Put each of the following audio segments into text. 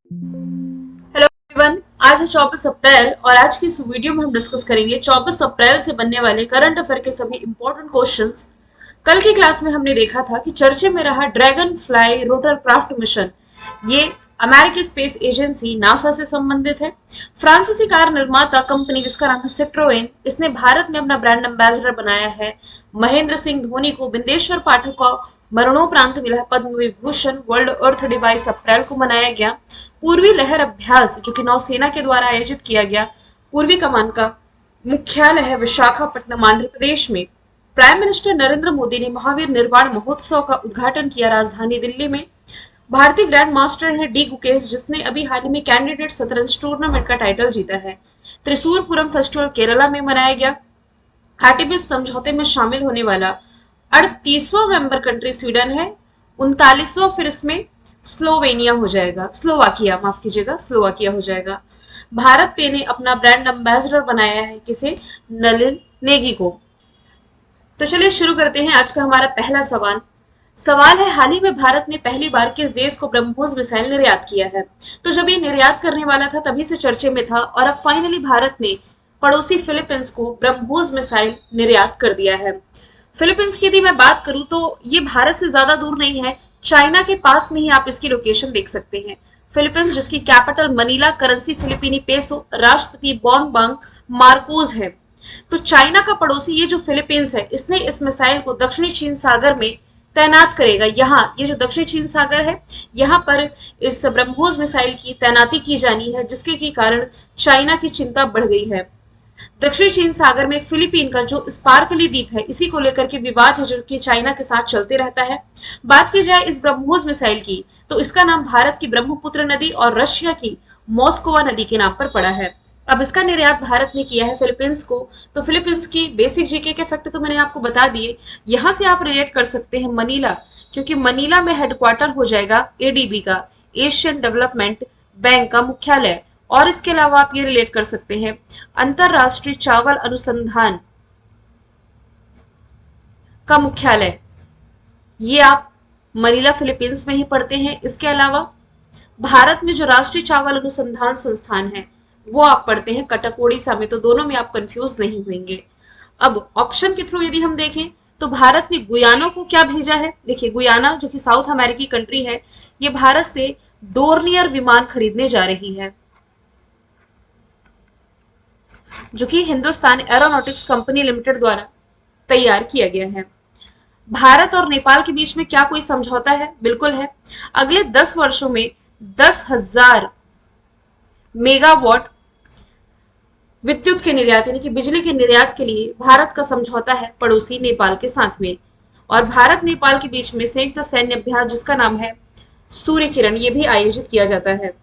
Hello everyone, आज है 24 अप्रैल और आज की इस वीडियो में हम डिस्कस करेंगे 24 अप्रैल से बनने वाले करंट अफेयर के सभी इंपॉर्टेंट क्वेश्चंस। कल की क्लास में हमने देखा था कि चर्चे में रहा ड्रैगन फ्लाई रोटरक्राफ्ट मिशन। ये अमेरिकी स्पेस एजेंसी नासा से संबंधित है। फ्रांसीसी कार निर्माता कंपनी जिसका नाम है सिट्रोएन, इसने भारत में अपना ब्रांड एम्बेसडर बनाया है। महेंद्र सिंह धोनी को बिंदेश्वर पाठक को मरणोपरांत मिला है पद्म विभूषण। वर्ल्ड अर्थ डे 22 अप्रैल को मनाया गया। पूर्वी लहर अभ्यास जो कि नौसेना के द्वारा आयोजित किया गया। पूर्वी कमान का मुख्यालय है विशाखापट्टनम आंध्र प्रदेश में। प्राइम मिनिस्टर नरेंद्र मोदी ने महावीर निर्वाण महोत्सव का उद्घाटन किया राजधानी दिल्ली में। भारतीय ग्रैंड मास्टर है डी गुकेश, जिसने अभी हाल ही में कैंडिडेट शतरंज टूर्नामेंट का टाइटल जीता है। त्रिशूरपुरम फेस्टिवल केरला में मनाया गया। आर्टिमिस समझौते में शामिल होने वाला 38वां मेंबर कंट्री स्वीडन है। 39वां फिर इसमें स्लोवेनिया हो जाएगा, स्लोवाकिया, माफ कीजिएगा, स्लोवाकिया हो जाएगा। भारत पे ने अपना ब्रांड एम्बेसडर बनाया है किसे? नलिन नेगी को। तो चलिए शुरू करते हैं आज का हमारा पहला सवाल। सवाल है, हाल ही में भारत ने पहली बार किस देश को ब्रह्मोस मिसाइल निर्यात किया है? तो जब ये निर्यात करने वाला था तभी से चर्चे में था और अब फाइनली भारत ने पड़ोसी फिलीपींस को ब्रह्मोस मिसाइल निर्यात कर दिया है। फिलीपींस की यदि मैं बात करूं तो ये भारत से ज्यादा दूर नहीं है, चाइना के पास में ही आप इसकी लोकेशन देख सकते हैं। फिलीपींस जिसकी कैपिटल मनीला, करेंसी फिलिपीनी पेसो, राष्ट्रपति बॉनबांग मार्कोस है। तो चाइना का पड़ोसी ये जो फिलीपींस है, इसने इस मिसाइल को दक्षिणी चीन सागर में तैनात करेगा। यहाँ ये जो दक्षिणी चीन सागर है, यहाँ पर इस ब्रह्मोस मिसाइल की तैनाती की जानी है, जिसके के कारण चाइना की चिंता बढ़ गई है। दक्षिणी चीन सागर में फिलीपीन का जो स्पार्कली द्वीप है, इसी को लेकर के विवाद है जो कि चाइना के साथ चलते रहता है। बात की जाए इस ब्रह्मोस मिसाइल की, तो इसका नाम भारत की ब्रह्मपुत्र नदी और रशिया की मॉस्कोवा नदी के नाम पर पड़ा है। अब इसका निर्यात भारत ने किया है फिलीपींस को। तो फिलीपींस की बेसिक जीके के फैक्ट तो मैंने आपको बता दिए। यहां से आप रिलेट कर सकते हैं मनीला, क्योंकि मनीला में हेडक्वार्टर हो जाएगा एडीबी का, एशियन डेवलपमेंट बैंक का मुख्यालय। और इसके अलावा आप ये रिलेट कर सकते हैं अंतरराष्ट्रीय चावल अनुसंधान का मुख्यालय, ये आप मनीला फिलीपींस में ही पढ़ते हैं। इसके अलावा भारत में जो राष्ट्रीय चावल अनुसंधान संस्थान है वो आप पढ़ते हैं कटक ओडिशा में। तो दोनों में आप कंफ्यूज नहीं होंगे। अब ऑप्शन के थ्रू यदि हम देखें तो भारत ने गुयाना को क्या भेजा है? देखिए, गुयाना जो कि साउथ अमेरिकी कंट्री है, ये भारत से डोर्नियर विमान खरीदने जा रही है, जो कि हिंदुस्तान एरोनॉटिक्स कंपनी लिमिटेड द्वारा तैयार किया गया है। भारत और नेपाल के बीच में क्या कोई समझौता है? बिल्कुल है। अगले 10 वर्षों में 10,000 मेगावाट विद्युत के निर्यात यानी कि बिजली के निर्यात के लिए भारत का समझौता है पड़ोसी नेपाल के साथ में। और भारत नेपाल के बीच में संयुक्त सैन्य अभ्यास जिसका नाम है सूर्य किरण, ये भी आयोजित किया जाता है।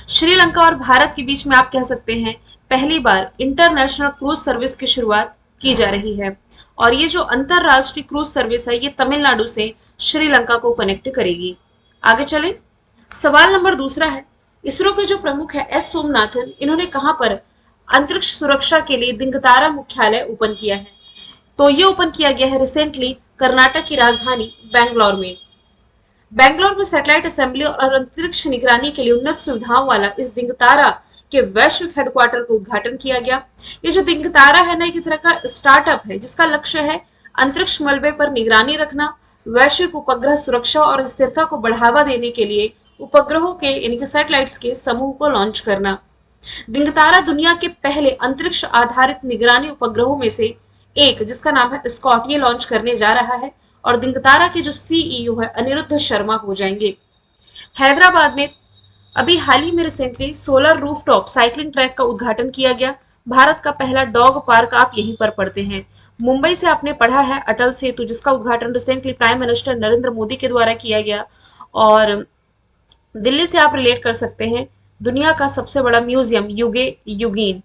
श्रीलंका और भारत के बीच में आप कह सकते हैं पहली बार इंटरनेशनल क्रूज सर्विस की शुरुआत की जा रही है। और ये जो अंतरराष्ट्रीय क्रूज सर्विस है, ये तमिलनाडु से श्रीलंका को कनेक्ट करेगी। आगे चले, सवाल नंबर दूसरा है, इसरो के जो प्रमुख है एस सोमनाथन, इन्होंने कहां पर अंतरिक्ष सुरक्षा के लिए दिंगतारा मुख्यालय ओपन किया है? तो ये ओपन किया गया है रिसेंटली कर्नाटक की राजधानी बैंगलोर में। बैंगलोर में सैटेलाइट असेंबली और अंतरिक्ष निगरानी के लिए उन्नत सुविधाओं वाला इस दिंगतारा के वैश्विक हेडक्वार्टर का उद्घाटन किया गया। ये जो दिंगतारा है ना, एक तरह का स्टार्टअप है जिसका लक्ष्य है अंतरिक्ष मलबे पर निगरानी रखना, वैश्विक उपग्रह सुरक्षा और स्थिरता को बढ़ावा देने के लिए उपग्रहों के यानी कि सैटेलाइट्स के समूह को लॉन्च करना। दिंगतारा दुनिया के पहले अंतरिक्ष आधारित निगरानी उपग्रहों में से एक, जिसका नाम है स्कॉट, ये लॉन्च करने जा रहा है। और दिंगतारा के जो सीईओ है अनिरुद्ध शर्मा हो जाएंगे। हैदराबाद में अभी हाल ही में recently solar rooftop cycling track का उद्घाटन किया गया। भारत का पहला डॉग पार्क आप यहीं पर पढ़ते हैं। मुंबई से आपने पढ़ा है अटल सेतु, जिसका उद्घाटन recently prime minister Narendra Modi के द्वारा किया गया। और दिल्ली से आप रिलेट कर सकते हैं दुनिया का सबसे बड़ा म्यूजियम युगे युगीन।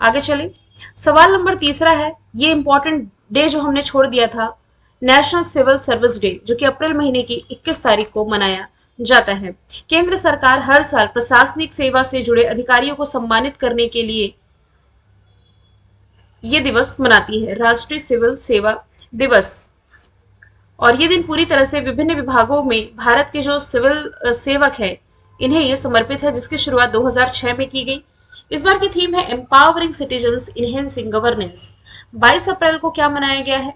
आगे चले, सवाल नंबर तीसरा है, ये इंपॉर्टेंट डे जो हमने छोड़ दिया था, नेशनल सिविल सर्विस डे, जो कि अप्रैल महीने की 21 तारीख को मनाया जाता है। केंद्र सरकार हर साल प्रशासनिक सेवा से जुड़े अधिकारियों को सम्मानित करने के लिए ये दिवस मनाती है, राष्ट्रीय सिविल सेवा दिवस। और ये दिन पूरी तरह से विभिन्न विभागों में भारत के जो सिविल सेवक है इन्हें ये समर्पित है, जिसकी शुरुआत 2006 में की गई। इस बार की थीम है एम्पावरिंग सिटीजन्स इनहेंसिंग गवर्नेंस। 22 अप्रैल को क्या मनाया गया है?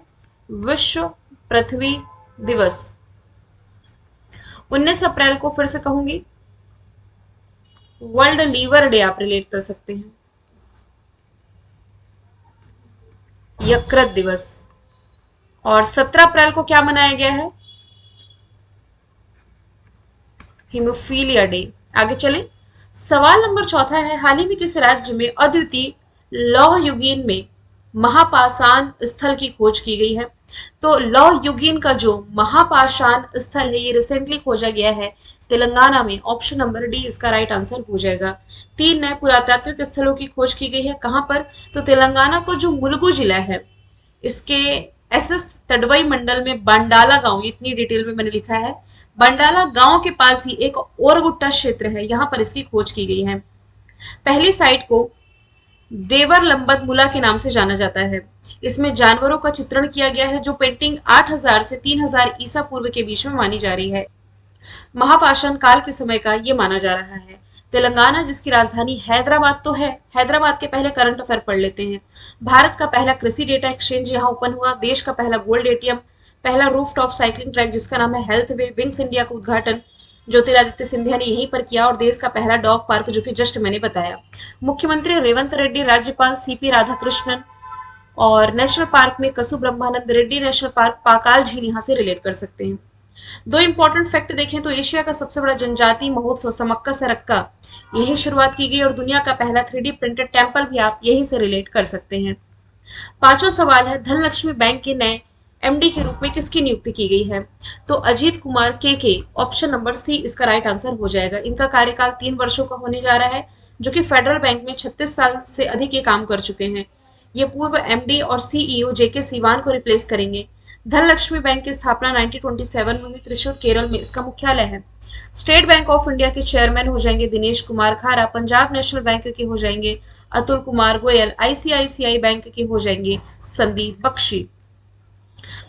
विश्व पृथ्वी दिवस। 19 अप्रैल को फिर से कहूंगी, वर्ल्ड लीवर डे आप रिलेट कर सकते हैं, यकृत दिवस। और 17 अप्रैल को क्या मनाया गया है? Haemophilia day. आगे चलें। सवाल नंबर चौथा है, हाल ही में किस राज्य में अद्वितीय लौह युगीन में महापाषाण स्थल की खोज की गई है? तो लौह युगीन का जो महापाषाण स्थल है ये रिसेंटली खोजा गया है तेलंगाना में। ऑप्शन नंबर डी इसका राइट आंसर हो जाएगा। 3 नए पुरातात्विक स्थलों की खोज की गई है। कहां पर? तो तेलंगाना को जो मुलुगु जिला है इसके एसएस तडवई मंडल में बंडाला गांव, इतनी डिटेल में मैंने लिखा है, बंडाला गांव के पास ही एक और गुट्टा क्षेत्र है, यहां पर इसकी खोज की गई है। पहली साइट को देवर लंबत मुला के नाम से जाना जाता है। इसमें जानवरों का चित्रण किया गया है, जो पेंटिंग 8000 से 3000 ईसा पूर्व के बीच में मानी जा रही है। महापाषाण काल के समय का ये माना जा रहा है। तेलंगाना जिसकी राजधानी हैदराबाद तो है, हैदराबाद के पहले करंट अफेयर पढ़ लेते हैं। भारत का पहला कृषि डेटा एक्सचेंज यहाँ ओपन हुआ। देश का पहला गोल्ड एटीएम, पहला रूफ टॉप साइकिलिंग ट्रैक जिसका नाम है हेल्थ वे, विंग्स इंडिया का उद्घाटन ज्योतिरादित्य सिंधिया ने यहीं पर किया। और देश का पहला डॉग पार्क जो कि जस्ट मैंने बताया। मुख्यमंत्री रेवंत रेड्डी, राज्यपाल सीपी राधाकृष्णन। और नेशनल पार्क में कसु ब्रह्मानंद रेड्डी नेशनल पार्क, पाकाल झील यहाँ से रिलेट कर सकते हैं। दो इंपॉर्टेंट फैक्ट देखें तो एशिया का सबसे बड़ा जनजातीय महोत्सव समक्का सरक्का यही शुरुआत की गई, और दुनिया का पहला 3D प्रिंटेड टेम्पल भी आप यहीं से रिलेट कर सकते हैं। पांचवा सवाल है, धनलक्ष्मी बैंक के नए एमडी के रूप में किसकी नियुक्ति की गई है? तो अजीत कुमार के। ऑप्शन नंबर सी इसका राइट आंसर हो जाएगा। इनका कार्यकाल 3 वर्षों का होने जा रहा है, जो कि फेडरल बैंक में 36 साल से अधिक ये काम कर चुके हैं। ये पूर्व एमडी और सीईओ जेके सीवान को रिप्लेस करेंगे। धनलक्ष्मी बैंक की स्थापना 1927 में हुई, त्रिशूर केरल में इसका मुख्यालय है। स्टेट बैंक ऑफ इंडिया के चेयरमैन हो जाएंगे दिनेश कुमार खारा। पंजाब नेशनल बैंक के हो जाएंगे अतुल कुमार गोयल। आईसीआईसीआई बैंक के हो जाएंगे संदीप बख्शी।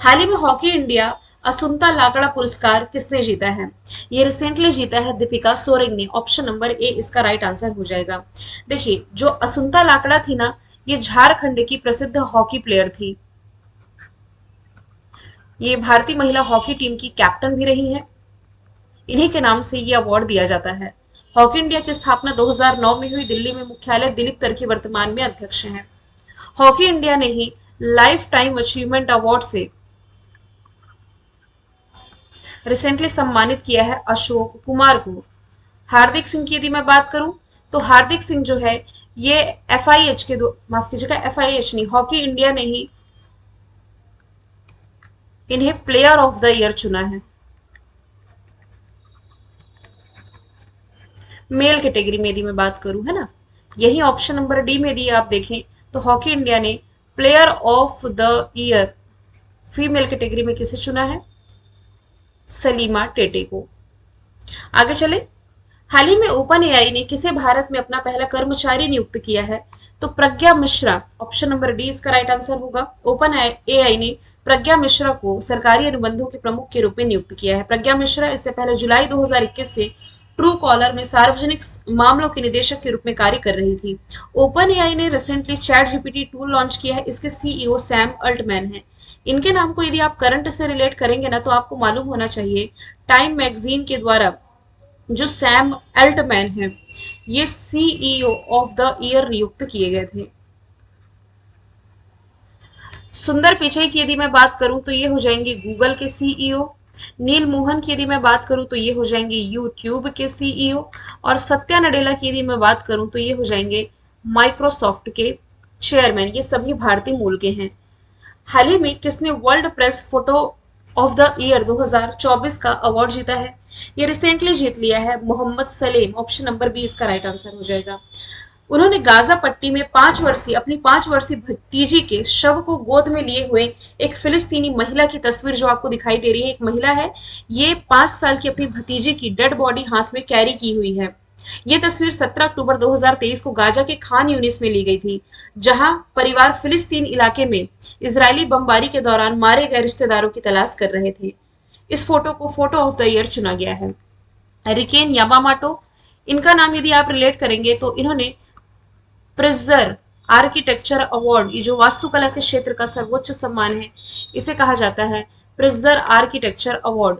हाल ही में हॉकी इंडिया असुंता लाकड़ा पुरस्कार किसने जीता है? ये रिसेंटली जीता है दीपिका सोरेंग ने। ऑप्शन नंबर ए इसका राइट आंसर हो जाएगा। देखिए, जो असुंता लाकड़ा थी ना, ये झारखंड की प्रसिद्ध हॉकी प्लेयर थी। ये भारतीय महिला हॉकी टीम की कैप्टन भी रही है। इन्हीं के नाम से ये अवार्ड दिया जाता है। हॉकी इंडिया की स्थापना 2009 में हुई। दिल्ली में मुख्यालय दिलीप तिर्की वर्तमान में अध्यक्ष हैं। हॉकी इंडिया ने ही लाइफ टाइम अचीवमेंट अवार्ड से रिसेंटली सम्मानित किया है अशोक कुमार को। हार्दिक सिंह की यदि मैं बात करूं तो हार्दिक सिंह जो है ये एफआईएच के माफ कीजिएगा, एफआईएच नहीं, हॉकी इंडिया ने ही इन्हें प्लेयर ऑफ द ईयर चुना है मेल कैटेगरी में। यदि मैं बात करूं, है ना, यही ऑप्शन नंबर डी में यदि आप देखें तो हॉकी इंडिया ने player of the year female category में किसे चुना है? सलीमा टेटे को। आगे चले। हाल ही में ओपन एआई ने किसे भारत में अपना पहला कर्मचारी नियुक्त किया है? तो प्रज्ञा मिश्रा। ऑप्शन नंबर डी इसका राइट आंसर होगा। ओपन एआई ने प्रज्ञा मिश्रा को सरकारी अनुबंधों के प्रमुख के रूप में नियुक्त किया है। प्रज्ञा मिश्रा इससे पहले जुलाई 2021 से ट्रू कॉलर में सार्वजनिक मामलों के निदेशक के रूप में कार्य कर रही थी। ओपन एआई ने recently chat GPT tool launch किया है। इसके सीईओ सैम अल्टमैन हैं। इनके नाम को यदि आप करंट से रिलेट करेंगे ना, तो आपको मालूम होना चाहिए टाइम मैगजीन के द्वारा जो सैम अल्टमैन है ये सीईओ ऑफ द ईयर नियुक्त किए गए थे। सुंदर पिचई की यदि मैं बात करूं तो ये हो जाएंगे गूगल के सीईओ। नील मोहन की यदि मैं बात करूं तो ये हो जाएंगे यूट्यूब के सीईओ। और सत्या नडेला की यदि मैं बात करूं तो ये हो जाएंगे माइक्रोसॉफ्ट के चेयरमैन। ये सभी भारतीय मूल के हैं। हाल ही में किसने world press photo of the year 2024 का अवार्ड जीता है? ये रिसेंटली जीत लिया है Mohammed Salem. Option number B इसका राइट आंसर हो जाएगा। उन्होंने गाजा पट्टी में अपनी 5 वर्षीय भतीजी के शव को गोद में लिए हुए एक फिलिस्तीनी महिला की तस्वीर जो आपको दिखाई दे रही है, एक महिला है, ये 5 साल की अपनी भतीजी की डेड बॉडी हाथ में कैरी की हुई है। ये तस्वीर 17 अक्टूबर 2023 को गाजा के खान यूनिस में ली गई थी, जहां परिवार फिलिस्तीन इलाके में इजरायली बमबारी के दौरान मारे गए रिश्तेदारों की तलाश कर रहे थे। इस फोटो को फोटो ऑफ द ईयर चुना गया है। रिकेन यामामाटो, इनका नाम यदि आप रिलेट करेंगे तो इन्होंने प्रिजर आर्किटेक्चर अवार्ड, ये जो वास्तुकला के क्षेत्र का सर्वोच्च सम्मान है, इसे कहा जाता है प्रिजर आर्किटेक्चर अवार्ड,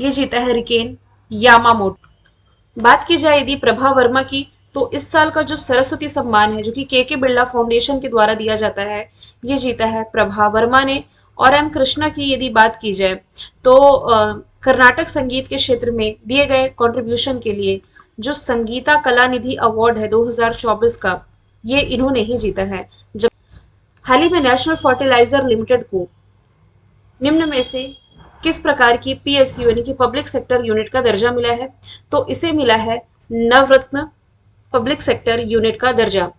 ये जीता है रिकेन यामामोटो। बात की जाए यदि प्रभा वर्मा की, तो इस साल का जो सरस्वती सम्मान है, जो कि के बिरला फाउंडेशन के द्वारा दिया जाता है, ये जीता है प्रभा वर्मा ने। और एम कृष्णा की यदि बात की जाए तो कर्नाटक संगीत के क्षेत्र में दिए गए कंट्रीब्यूशन के लिए जो संगीता कला निधि अवार्ड है 2024 का, ये इन्होंने ही जीता है। जब हाल ही में नेशनल फर्टिलाइजर लिमिटेड को निम्न में से किस प्रकार की पीएसयू यानी कि पब्लिक सेक्टर यूनिट का दर्जा मिला है, तो इसे मिला है नवरत्न पब्लिक सेक्टर यूनिट का दर्जा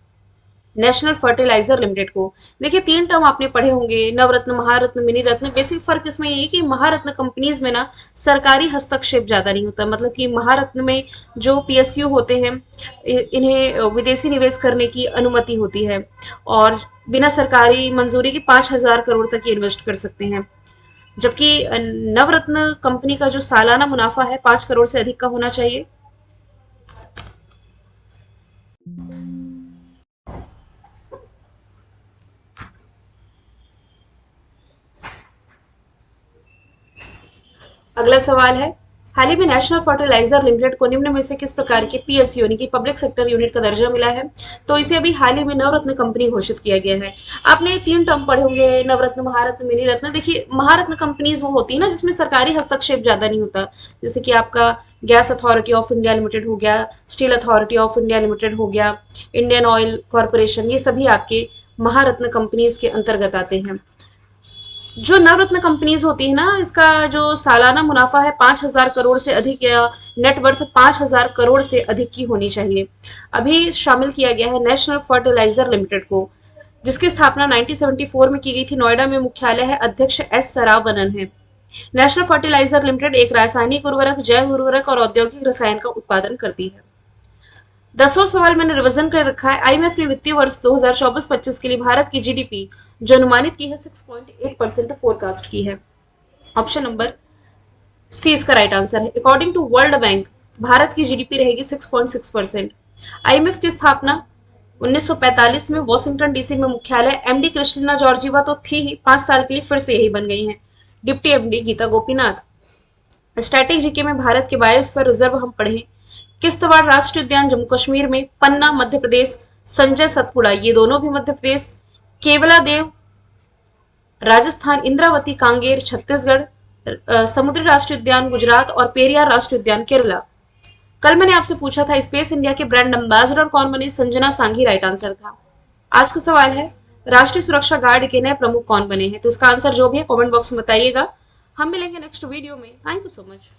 नेशनल फर्टिलाइजर लिमिटेड को। देखिए, तीन टर्म आपने पढ़े होंगे, नवरत्न, महारत्न, मिनी रत्न। बेसिक फर्क इसमें यही कि महारत्न कंपनीज में ना सरकारी हस्तक्षेप ज्यादा नहीं होता, मतलब कि महारत्न में जो पीएसयू होते हैं इन्हें विदेशी निवेश करने की अनुमति होती है और बिना सरकारी मंजूरी के 5,000 करोड़ तक इन्वेस्ट कर सकते हैं। जबकि नवरत्न कंपनी का जो सालाना मुनाफा है 5 करोड़ से अधिक का होना चाहिए। अगला सवाल है, हाल ही में नेशनल फर्टिलाइजर लिमिटेड को निम्न में से किस प्रकार के पीएसयू यानी कि पब्लिक सेक्टर यूनिट का दर्जा मिला है, तो इसे अभी हाल ही में नवरत्न कंपनी घोषित किया गया है। आपने तीन टर्म पढ़े होंगे, नवरत्न, महारत्न, मिनी रत्न। देखिए, महारत्न कंपनीज वो होती है ना जिसमें सरकारी हस्तक्षेप ज्यादा नहीं होता, जैसे कि आपका gas authority of India limited हो गया, steel authority of India limited हो गया, इंडियन ऑयल कॉरपोरेशन, ये सभी आपके महारत्न कंपनीज के अंतर्गत आते हैं। जो नवरत्न कंपनीज होती है ना, इसका जो सालाना मुनाफा है 5,000 करोड़ से अधिक या नेटवर्थ 5,000 करोड़ से अधिक की होनी चाहिए। अभी शामिल किया गया है नेशनल फर्टिलाइजर लिमिटेड को, जिसकी स्थापना 1974 में की गई थी। नोएडा में मुख्यालय है, अध्यक्ष एस सरावनन है। नेशनल फर्टिलाइजर लिमिटेड एक रासायनिक उर्वरक, जैव उर्वरक और औद्योगिक रसायन का उत्पादन करती है। 10वां सवाल मैंने रिवीजन कर रखा है। आईएमएफ ने वित्तीय वर्ष 2024-25 के लिए भारत की जीडीपी जो अनुमानित की है 6.8% फोरकास्ट की है। ऑप्शन नंबर सी इसका राइट आंसर है। According to World Bank Bharat की जीडीपी रहेगी 6.6%। आईएमएफ की स्थापना 1945 में वॉशिंगटन डीसी में मुख्यालय, एमडी क्रिस्टिना जॉर्जीवा तो थी ही, 5 साल के लिए फिर से यही बन गई हैं। Deputy MD Gita Gopinath. Static GK में भारत के बायोस्फीयर रिजर्व हम पढ़े, किश्तवाड़ राष्ट्रीय उद्यान जम्मू कश्मीर में, पन्ना मध्य प्रदेश, संजय सतपुड़ा ये दोनों भी मध्य प्रदेश, केवला देव राजस्थान, इंद्रावती कांगेर छत्तीसगढ़, समुद्री राष्ट्रीय उद्यान गुजरात और पेरियार राष्ट्रीय उद्यान केरला। कल मैंने आपसे पूछा था स्पेस इंडिया के ब्रांड एम्बेसडर कौन बने, संजना सांघी राइट आंसर था। आज का सवाल है, राष्ट्रीय सुरक्षा गार्ड के नए प्रमुख कौन बने हैं, तो इसका आंसर जो भी है कमेंट बॉक्स में बताइएगा। हम मिलेंगे नेक्स्ट वीडियो में। Thank you so much.